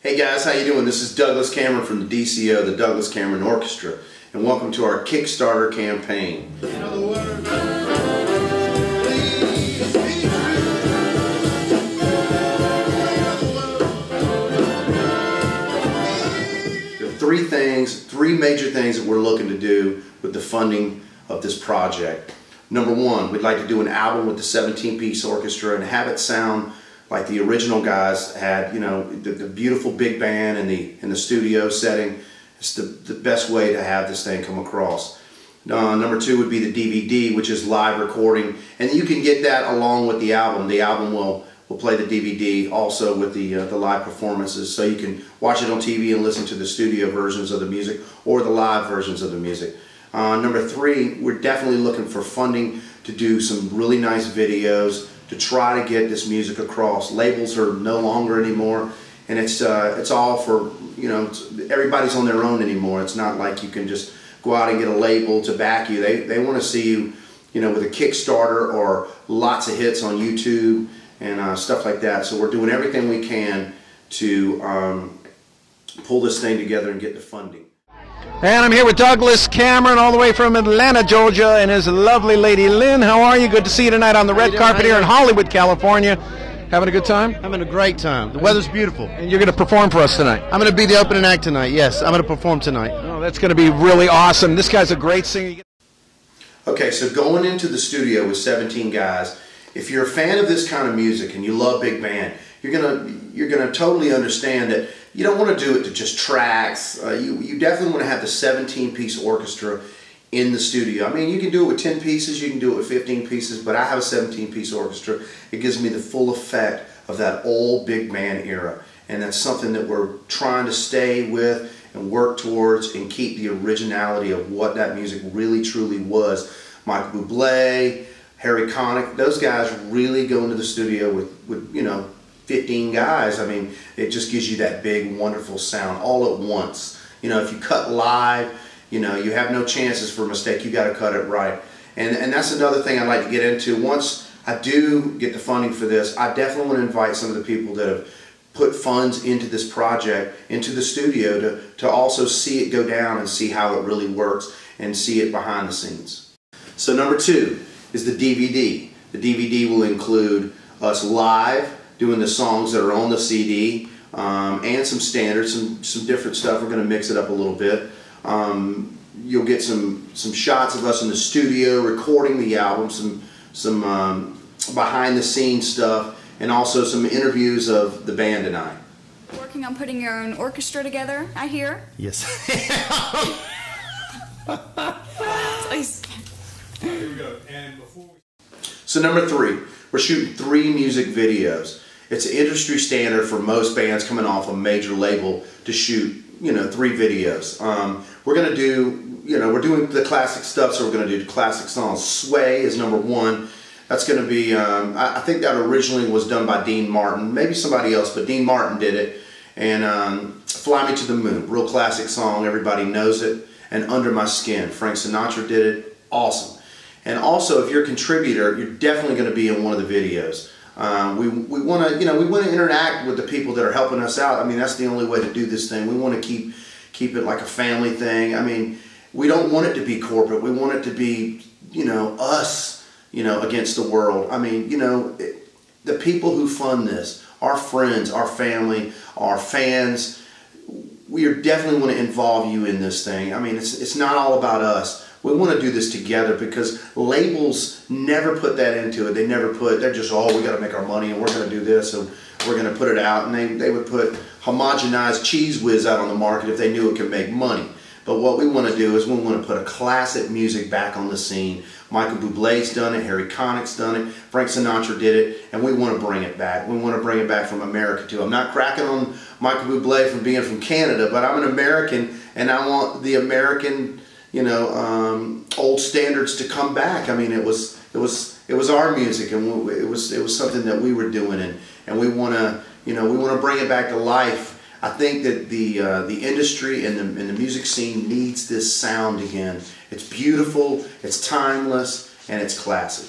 Hey guys, how you doing? This is Douglas Cameron from the DCO, the Douglas Cameron Orchestra, and welcome to our Kickstarter campaign. There are three major things that we're looking to do with the funding of this project. Number one, we'd like to do an album with the 17-piece orchestra and have it sound like the original guys had, you know, the beautiful big band in the studio setting. It's the best way to have this thing come across. Number two would be the DVD, which is live recording, and you can get that along with the album. The album will play the DVD also with the live performances, so you can watch it on TV and listen to the studio versions of the music or the live versions of the music. Number three, we're definitely looking for funding to do some really nice videos to try to get this music across. Labels are no longer anymore, and it's all for, you know, everybody's on their own anymore. It's not like you can just go out and get a label to back you. They want to see you, you know, with a Kickstarter or lots of hits on YouTube and stuff like that. So we're doing everything we can to pull this thing together and get the funding. And I'm here with Douglas Cameron, all the way from Atlanta, Georgia, and his lovely lady Lynn. How are you? Good to see you tonight on the red carpet here in Hollywood, California. Having a good time? Having a great time. The weather's beautiful. And you're going to perform for us tonight? I'm going to be the opening act tonight, yes. I'm going to perform tonight. Oh, that's going to be really awesome. This guy's a great singer. Okay, so going into the studio with 17 guys, if you're a fan of this kind of music and you love big band, you're gonna totally understand that you don't want to do it to just tracks. You definitely want to have the 17-piece orchestra in the studio. I mean, you can do it with 10 pieces, you can do it with 15 pieces, but I have a 17-piece orchestra. It gives me the full effect of that old big band era, and that's something that we're trying to stay with and work towards and keep the originality of what that music really truly was. Michael Bublé, Harry Connick, those guys really go into the studio with you know, 15 guys. I mean, it just gives you that big, wonderful sound all at once. You know, if you cut live, you know, you have no chances for a mistake. You got to cut it right. And that's another thing I'd like to get into. Once I do get the funding for this, I definitely want to invite some of the people that have put funds into this project, into the studio, to also see it go down and see how it really works and see it behind the scenes. So number two is the DVD. The DVD will include us live doing the songs that are on the CD, and some standards, some different stuff. We're going to mix it up a little bit. You'll get some shots of us in the studio recording the album, some behind the scenes stuff, and also some interviews of the band and I. Working on putting your own orchestra together, I hear? Yes. Here we go. And So number three, we're shooting 3 music videos. It's an industry standard for most bands coming off a major label to shoot, you know, 3 videos. We're going to do, you know, we're doing the classic stuff, so we're going to do classic songs. Sway is number 1. That's going to be, I think that originally was done by Dean Martin, maybe somebody else, but Dean Martin did it. And Fly Me to the Moon, real classic song, everybody knows it. And Under My Skin, Frank Sinatra did it, awesome. And also, if you're a contributor, you're definitely going to be in one of the videos. We want to, you know, we want to interact with the people that are helping us out. I mean, that's the only way to do this thing. We want to keep it like a family thing. I mean, we don't want it to be corporate. We want it to be, you know, us, you know, against the world. I mean, you know, the people who fund this, our friends, our family, our fans, we definitely want to involve you in this thing. I mean, it's not all about us. We want to do this together because labels never put that into it. They're just, oh, we got to make our money and we're going to do this and we're going to put it out. And they would put homogenized Cheese Whiz out on the market if they knew it could make money. But what we want to do is we want to put a classic music back on the scene. Michael Bublé's done it, Harry Connick's done it, Frank Sinatra did it, and we want to bring it back. We want to bring it back from America too. I'm not cracking on Michael Bublé from being from Canada, but I'm an American and I want the American, you know, old standards to come back. I mean, it was our music, and it was something that we were doing, and we want to, you know, we want to bring it back to life. I think that the industry and the music scene needs this sound again. It's beautiful, it's timeless, and it's classic.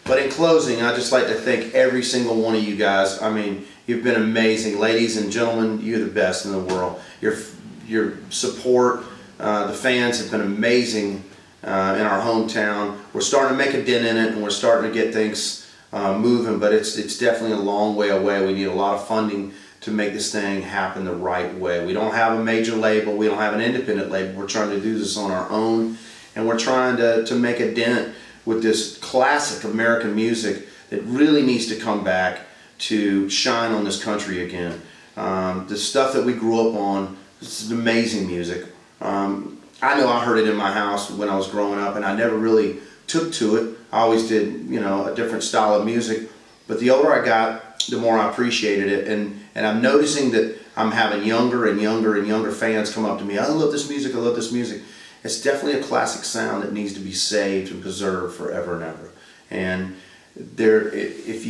But in closing, I'd just like to thank every single one of you guys. I mean, You've been amazing. Ladies and gentlemen, you're the best in the world. Your support, the fans have been amazing in our hometown. We're starting to make a dent in it, and we're starting to get things moving, but it's definitely a long way away. We need a lot of funding to make this thing happen the right way. We don't have a major label. We don't have an independent label. We're trying to do this on our own, and we're trying to make a dent with this classic American music that really needs to come back to shine on this country again. The stuff that we grew up on, this is amazing music. I know I heard it in my house when I was growing up, and I never really took to it. I always did, you know, a different style of music. But the older I got, the more I appreciated it. And I'm noticing that I'm having younger and younger and younger fans come up to me. I love this music, I love this music. It's definitely a classic sound that needs to be saved and preserved forever and ever. And if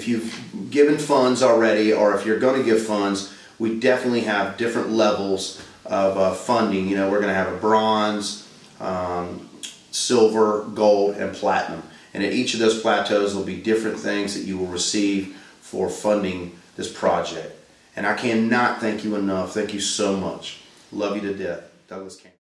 you've given funds already, or if you're going to give funds, we definitely have different levels of funding. You know, we're going to have a bronze, silver, gold, and platinum. And at each of those plateaus will be different things that you will receive for funding this project. And I cannot thank you enough. Thank you so much. Love you to death. Douglas Cameron.